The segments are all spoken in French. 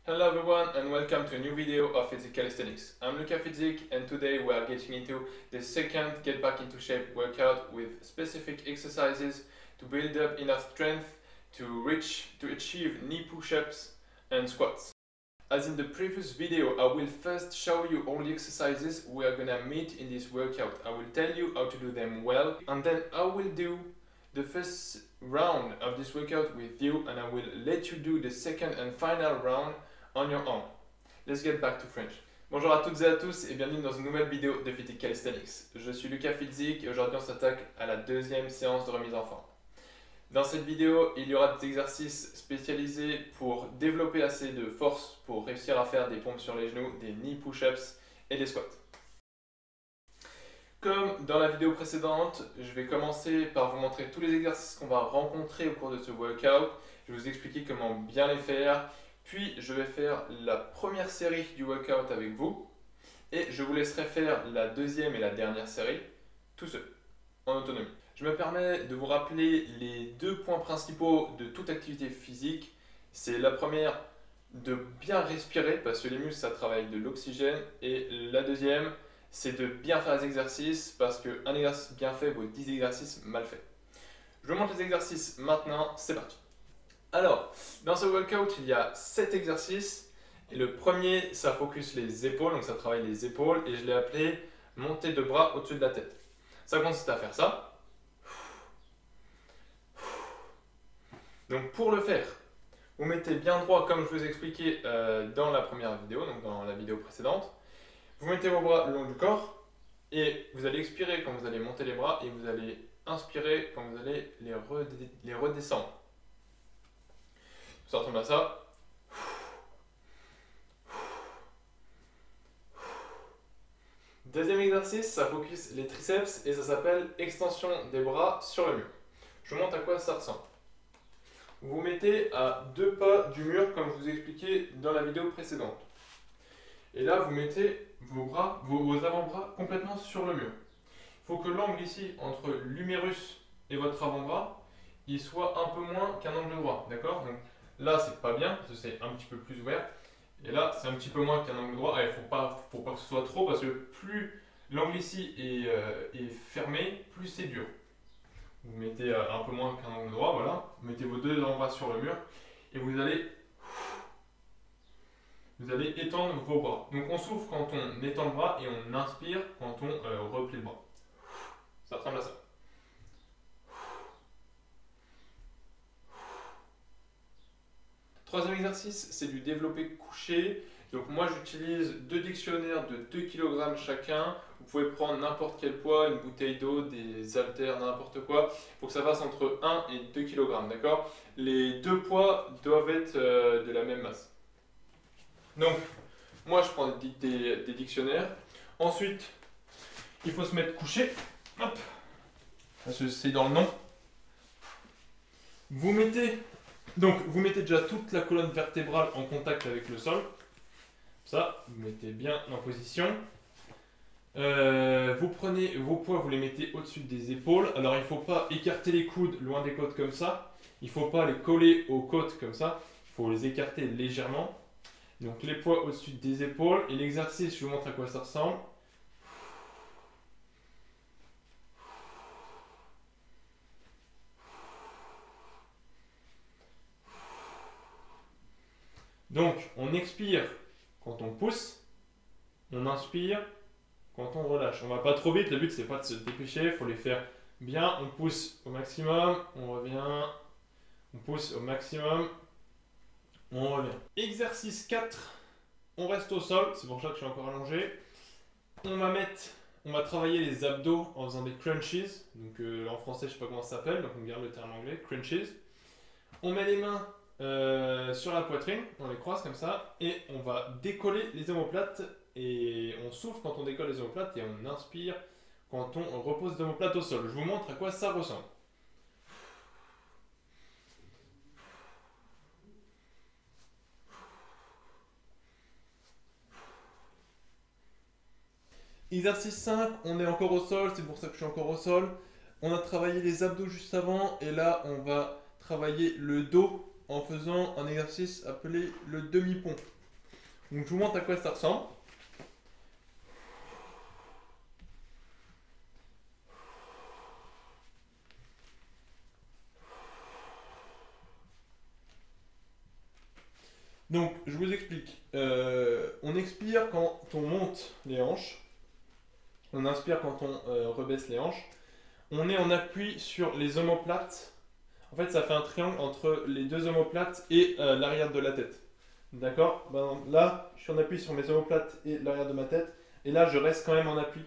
Hello everyone and welcome to a new video of Physique Calisthenics. I'm Luca Physique and today we are getting into the second Get Back into Shape workout with specific exercises to build up enough strength to achieve knee push-ups and squats. As in the previous video, I will first show you all the exercises we are gonna meet in this workout. I will tell you how to do them well and then I will do the first round of this workout with you and I will let you do the second and final round on your own. Let's get back to French. Bonjour à toutes et à tous et bienvenue dans une nouvelle vidéo de Physique Calisthenics. Je suis Lucas Physique et aujourd'hui on s'attaque à la deuxième séance de remise en forme. Dans cette vidéo, il y aura des exercices spécialisés pour développer assez de force pour réussir à faire des pompes sur les genoux, des knee push-ups et des squats. Comme dans la vidéo précédente, je vais commencer par vous montrer tous les exercices qu'on va rencontrer au cours de ce workout. Je vais vous expliquer comment bien les faire. Puis je vais faire la première série du workout avec vous et je vous laisserai faire la deuxième et la dernière série tout seul, en autonomie. Je me permets de vous rappeler les deux points principaux de toute activité physique. C'est la première, de bien respirer parce que les muscles ça travaille de l'oxygène et la deuxième, c'est de bien faire les exercices parce qu'un exercice bien fait vaut 10 exercices mal faits. Je vous montre les exercices maintenant, c'est parti. Alors, dans ce workout, il y a 7 exercices et le premier, ça focus les épaules, donc ça travaille les épaules et je l'ai appelé montée de bras au-dessus de la tête. Ça consiste à faire ça. Donc pour le faire, vous mettez bien droit comme je vous ai expliqué dans la première vidéo, donc dans la vidéo précédente. Vous mettez vos bras le long du corps et vous allez expirer quand vous allez monter les bras et vous allez inspirer quand vous allez les redescendre. Ça ressemble à ça. Deuxième exercice, ça focus les triceps et ça s'appelle extension des bras sur le mur. Je vous montre à quoi ça ressemble. Vous vous mettez à 2 pas du mur comme je vous ai expliqué dans la vidéo précédente. Et là, vous mettez vos bras, vos avant-bras complètement sur le mur. Il faut que l'angle ici entre l'humérus et votre avant-bras, il soit un peu moins qu'un angle droit, d'accord? Donc là, c'est pas bien, parce que c'est un petit peu plus ouvert. Et là, c'est un petit peu moins qu'un angle droit. Il ne faut pas que ce soit trop, parce que plus l'angle ici est fermé, plus c'est dur. Vous mettez un peu moins qu'un angle droit, voilà. Vous mettez vos deux avant-bras sur le mur. Et vous allez étendre vos bras. Donc on souffle quand on étend le bras et on inspire quand on replie le bras. Ça ressemble à ça. Troisième exercice, c'est du développé couché. Donc moi j'utilise 2 dictionnaires de 2 kg chacun. Vous pouvez prendre n'importe quel poids, une bouteille d'eau, des haltères, n'importe quoi. Il faut que ça fasse entre 1 et 2 kg, d'accord? Les deux poids doivent être de la même masse. Donc, moi je prends des dictionnaires. Ensuite, il faut se mettre couché. Hop, parce que c'est dans le nom. Vous mettez déjà toute la colonne vertébrale en contact avec le sol. Ça, vous mettez bien en position. Vous prenez vos poids, vous les mettez au-dessus des épaules. Alors, il ne faut pas écarter les coudes loin des côtes comme ça. Il ne faut pas les coller aux côtes comme ça. Il faut les écarter légèrement. Donc, les poids au-dessus des épaules. Et l'exercice, je vous montre à quoi ça ressemble. Donc, on expire quand on pousse, on inspire quand on relâche. On ne va pas trop vite, le but c'est pas de se dépêcher, il faut les faire bien. On pousse au maximum, on revient, on pousse au maximum, on revient. Exercice 4, on reste au sol, c'est pour ça que je suis encore allongé. On va travailler les abdos en faisant des crunches, donc en français je sais pas comment ça s'appelle, donc on garde le terme anglais, crunches. On met les mains sur la poitrine, on les croise comme ça et on va décoller les omoplates et on souffle quand on décolle les omoplates et on inspire quand on repose les omoplates au sol. Je vous montre à quoi ça ressemble. Exercice 5, on est encore au sol, c'est pour ça que je suis encore au sol. On a travaillé les abdos juste avant et là on va travailler le dos en faisant un exercice appelé le demi-pont. Donc je vous montre à quoi ça ressemble. Donc je vous explique. On expire quand on monte les hanches. On inspire quand on rebaisse les hanches. On est en appui sur les omoplates. En fait, ça fait un triangle entre les deux omoplates et l'arrière de la tête. D'accord? Là, je suis en appui sur mes omoplates et l'arrière de ma tête. Et là, je reste quand même en appui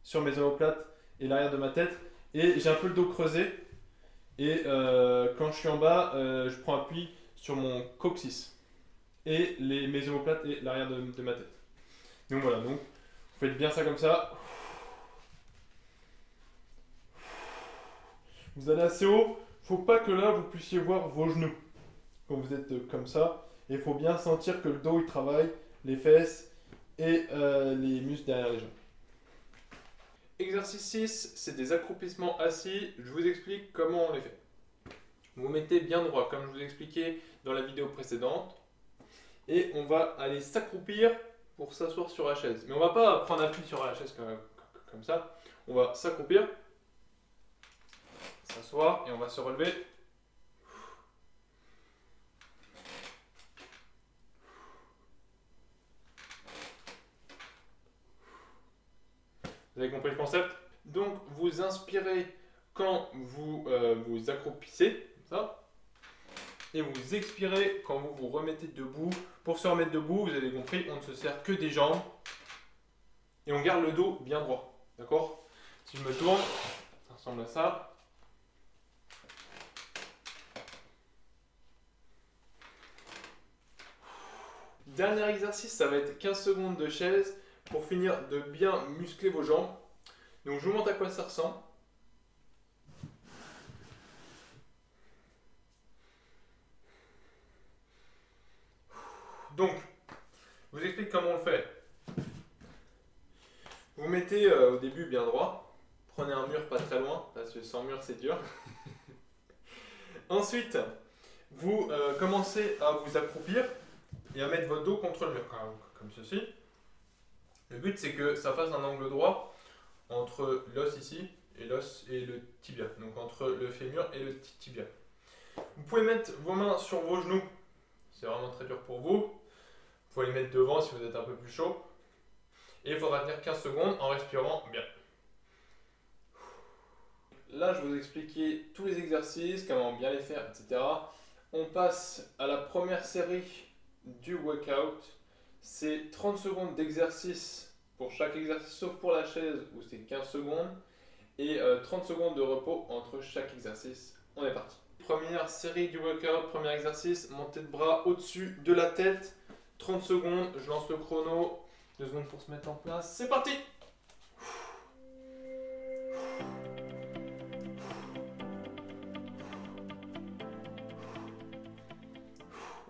sur mes omoplates et l'arrière de ma tête. Et j'ai un peu le dos creusé. Et quand je suis en bas, je prends appui sur mon coccyx et mes omoplates et l'arrière de ma tête. Donc voilà, donc vous faites bien ça comme ça. Vous allez assez haut. Faut pas que là vous puissiez voir vos genoux quand vous êtes comme ça. Et il faut bien sentir que le dos il travaille, les fesses et les muscles derrière les jambes. Exercice 6, c'est des accroupissements assis. Je vous explique comment on les fait. Vous mettez bien droit, comme je vous ai expliqué dans la vidéo précédente. Et on va aller s'accroupir pour s'asseoir sur la chaise. Mais on ne va pas prendre appui sur la chaise comme ça. On va s'accroupir, s'asseoir et on va se relever. Vous avez compris le concept? Donc vous inspirez quand vous vous accroupissez, comme ça. Et vous expirez quand vous vous remettez debout. Pour se remettre debout, vous avez compris, on ne se sert que des jambes. Et on garde le dos bien droit. D'accord? Si je me tourne, ça ressemble à ça. Dernier exercice, ça va être 15 secondes de chaise pour finir de bien muscler vos jambes. Donc je vous montre à quoi ça ressemble. Donc, je vous explique comment on le fait. Vous mettez au début bien droit. Prenez un mur pas très loin, parce que sans mur c'est dur. Ensuite, vous commencez à vous accroupir et à mettre votre dos contre le mur, comme ceci. Le but c'est que ça fasse un angle droit entre l'os ici et l'os et le tibia. Donc entre le fémur et le tibia. Vous pouvez mettre vos mains sur vos genoux. C'est vraiment très dur pour vous. Vous pouvez les mettre devant si vous êtes un peu plus chaud. Et il faudra tenir 15 secondes en respirant bien. Là, je vais vous expliquer tous les exercices, comment bien les faire, etc. On passe à la première série du workout. C'est 30 secondes d'exercice pour chaque exercice, sauf pour la chaise où c'est 15 secondes. Et 30 secondes de repos entre chaque exercice. On est parti. Première série du workout, premier exercice, montée de bras au-dessus de la tête. 30 secondes, je lance le chrono. 2 secondes pour se mettre en place. C'est parti!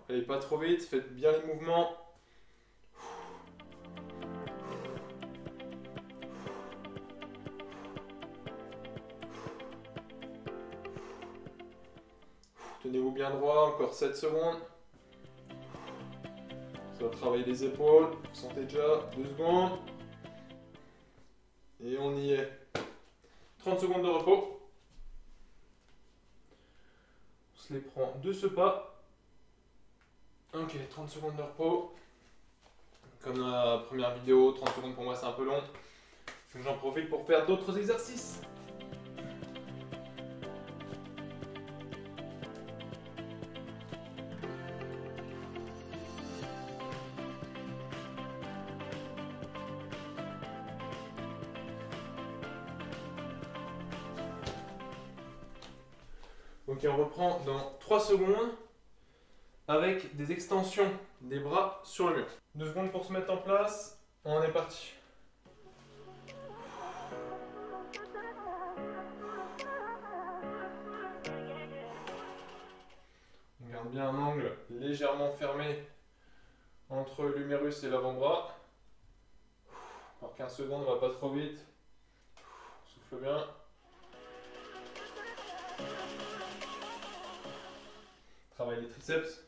Allez, pas trop vite, faites bien les mouvements. Tenez-vous bien droit, encore 7 secondes. Ça va travailler les épaules, vous sentez déjà, 2 secondes. Et on y est. 30 secondes de repos. On se les prend de ce pas. Ok, 30 secondes de repos. Comme dans la première vidéo, 30 secondes pour moi c'est un peu long. Donc j'en profite pour faire d'autres exercices. Ok, on reprend dans 3 secondes avec des extensions des bras sur le mur. 2 secondes pour se mettre en place, on est parti. On garde bien un angle légèrement fermé entre l'humérus et l'avant-bras. Encore 15 secondes, on va pas trop vite. Souffle bien. travaille les triceps.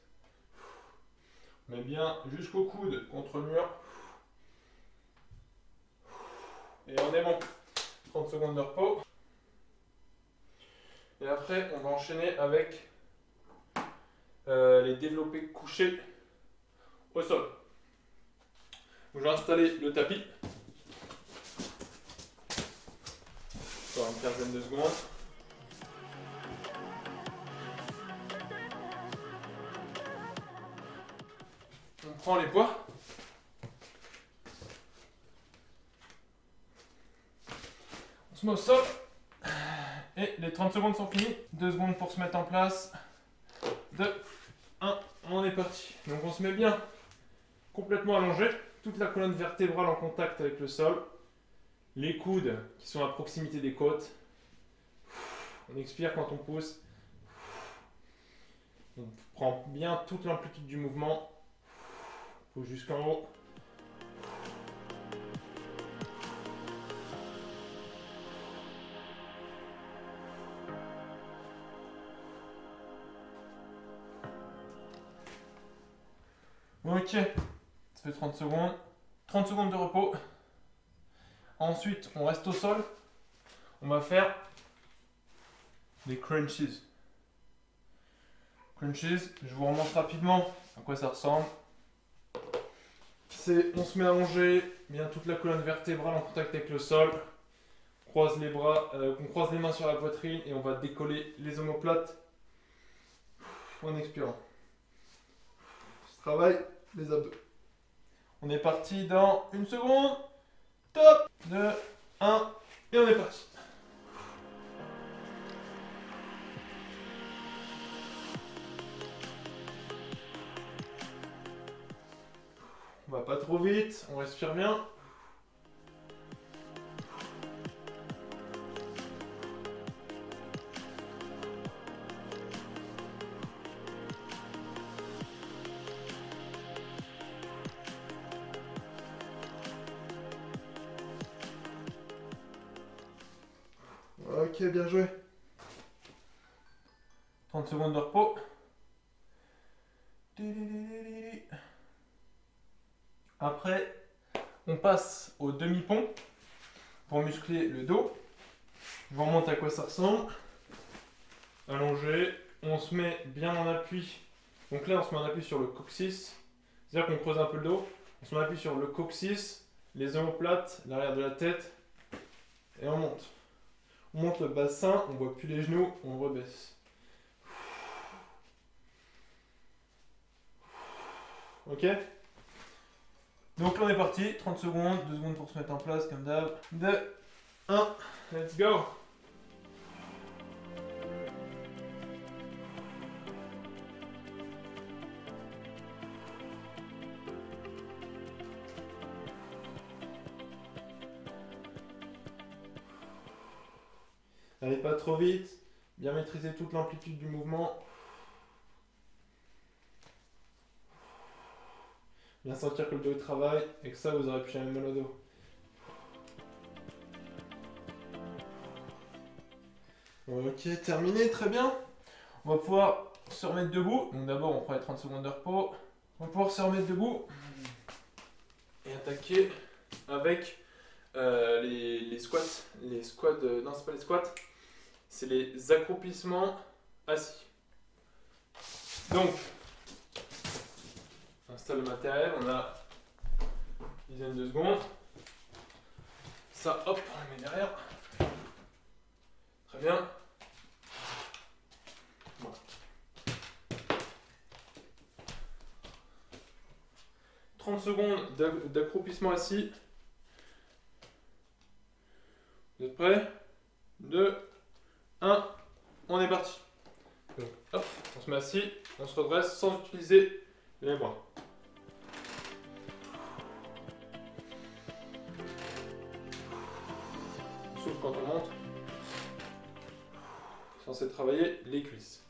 On met bien jusqu'au coude contre le mur. Et on est bon. 30 secondes de repos. Et après, on va enchaîner avec les développés couchés au sol. Donc, je vais installer le tapis. Encore une quinzaine de secondes. On prend les poids. On se met au sol. Et les 30 secondes sont finies. 2 secondes pour se mettre en place. 2, 1, on est parti. Donc on se met bien complètement allongé. Toute la colonne vertébrale en contact avec le sol. Les coudes qui sont à proximité des côtes. On expire quand on pousse. On prend bien toute l'amplitude du mouvement. On pousse jusqu'en haut. Ok, ça fait 30 secondes. 30 secondes de repos. Ensuite, on reste au sol. On va faire des crunches. Crunches, je vous remontre rapidement à quoi ça ressemble. On se met allongé, bien toute la colonne vertébrale en contact avec le sol. On croise les bras, on croise les mains sur la poitrine et on va décoller les omoplates en expirant. Je travaille les abdos. On est parti dans 1 seconde. Top. 2, 1 et on est parti. On va pas trop vite, on respire bien. Ok, bien joué. 30 secondes de repos. Après, on passe au demi-pont pour muscler le dos. Je vous remonte à quoi ça ressemble. Allongé, on se met bien en appui. Donc là, on se met en appui sur le coccyx. C'est-à-dire qu'on creuse un peu le dos. On se met en appui sur le coccyx, les omoplates, l'arrière de la tête. Et on monte. On monte le bassin, on ne voit plus les genoux, on rebaisse. Ok? Donc là on est parti, 30 secondes, 2 secondes pour se mettre en place comme d'hab. 2, 1, let's go! N'allez pas trop vite, bien maîtriser toute l'amplitude du mouvement. Bien sentir que le dos travaille et que ça vous aurez plus jamais mal au dos. Ok, terminé, très bien. On va pouvoir se remettre debout. Donc d'abord on prend les 30 secondes de repos. On va pouvoir se remettre debout et attaquer avec les squats. Les squats, non c'est pas les squats, c'est les accroupissements assis. Donc, on installe le matériel, on a une dizaine de secondes. Ça, hop, on le met derrière. Très bien. Bon. 30 secondes d'accroupissement assis. Vous êtes prêts? 2, 1, on est parti. Donc, hop, on se met assis, on se redresse sans utiliser les bras. On souffle quand on monte. Censé travailler les cuisses.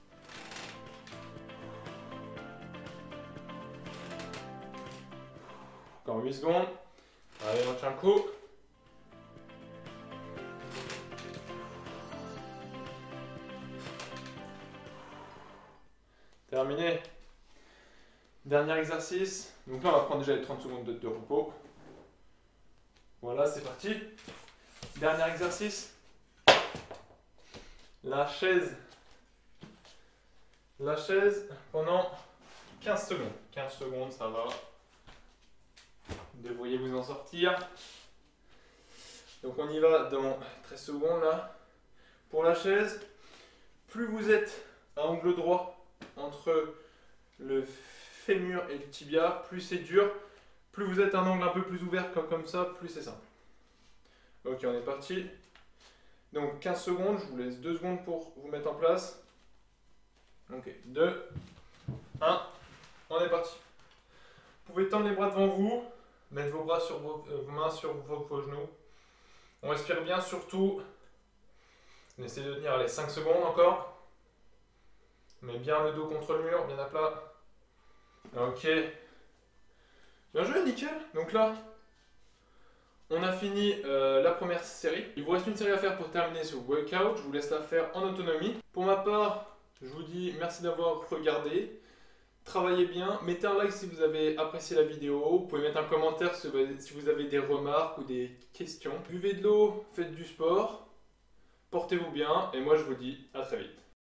Encore 8 secondes. Allez, on tient le coup. Terminé. Dernier exercice. Donc là, on va prendre déjà les 30 secondes de repos. Voilà, c'est parti. Dernier exercice. La chaise pendant 15 secondes. 15 secondes, ça va. Vous devriez vous en sortir. Donc on y va dans 13 secondes là. Pour la chaise, plus vous êtes à angle droit entre le fémur et le tibia, plus c'est dur. Plus vous êtes à un angle un peu plus ouvert comme ça, plus c'est simple. Ok, on est parti. Donc 15 secondes, je vous laisse 2 secondes pour vous mettre en place. Ok, 2, 1, on est parti. Vous pouvez tendre les bras devant vous, mettre vos bras sur vos mains sur vos genoux. On respire bien surtout. On essaie de tenir les 5 secondes encore. On met bien le dos contre le mur, bien à plat. Ok. Bien joué, nickel. Donc là, on a fini la première série. Il vous reste une série à faire pour terminer ce workout. Je vous laisse la faire en autonomie. Pour ma part, je vous dis merci d'avoir regardé. Travaillez bien. Mettez un like si vous avez apprécié la vidéo. Vous pouvez mettre un commentaire si vous avez des remarques ou des questions. Buvez de l'eau, faites du sport. Portez-vous bien. Et moi, je vous dis à très vite.